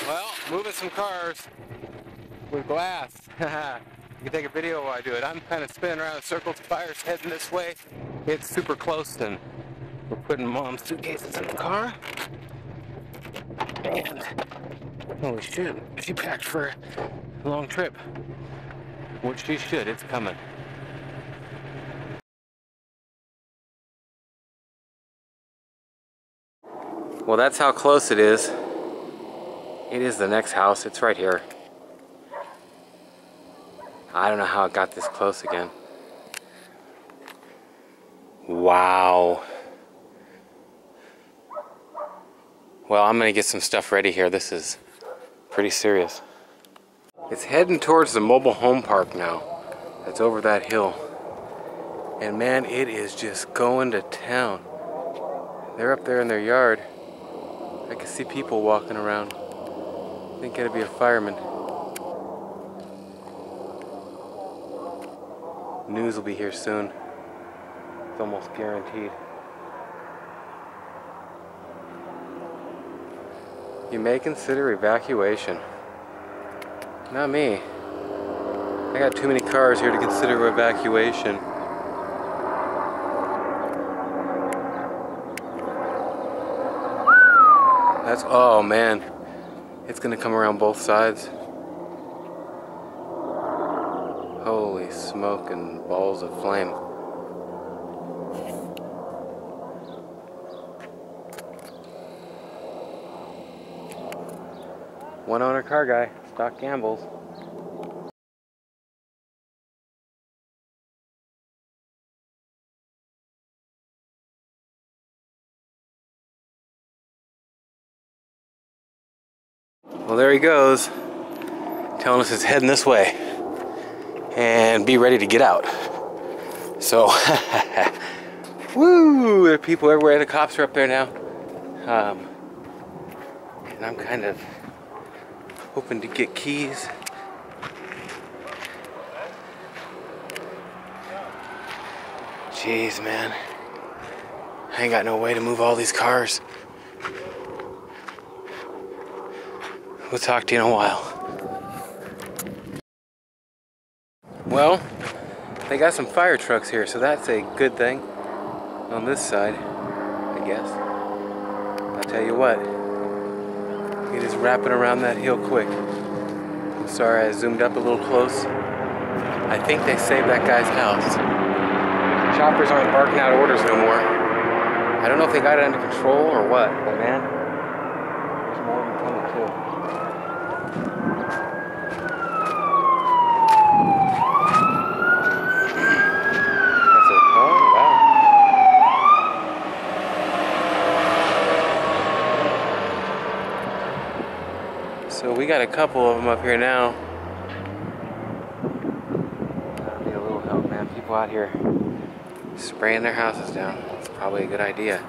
Well, moving some cars with glass. You can take a video while I do it. I'm kind of spinning around in circles. Fire's heading this way. It's super close, and we're putting Mom's suitcases in the car. And holy shit, she packed for a long trip. Which she should. It's coming. Well, that's how close it is. It is the next house. It's right here. I don't know how it got this close again. Wow. Well, I'm gonna get some stuff ready here. This is pretty serious. It's heading towards the mobile home park now. That's over that hill. And man, it is just going to town. They're up there in their yard. I can see people walking around. I think it'll be a fireman. News will be here soon. It's almost guaranteed. You may consider evacuation. Not me. I got too many cars here to consider evacuation. That's, oh man. It's gonna come around both sides. Holy smoke and balls of flame. One owner car guy, stock gambles. Well, there he goes, telling us it's heading this way. And be ready to get out. So, woo! There are people everywhere. The cops are up there now. And I'm kind of hoping to get keys. Jeez, man. I ain't got no way to move all these cars. We'll talk to you in a while. Well, they got some fire trucks here, so that's a good thing on this side, I guess. I'll tell you what, it is wrapping around that hill quick. I'm sorry I zoomed up a little close. I think they saved that guy's house. Choppers aren't barking out orders no more. I don't know if they got it under control or what, but man, there's more of them coming too. So we got a couple of them up here now. That'll be a little help, man. People out here spraying their houses down. It's probably a good idea.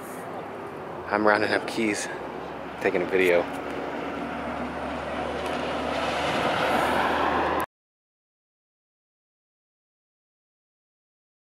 I'm rounding up keys, taking a video.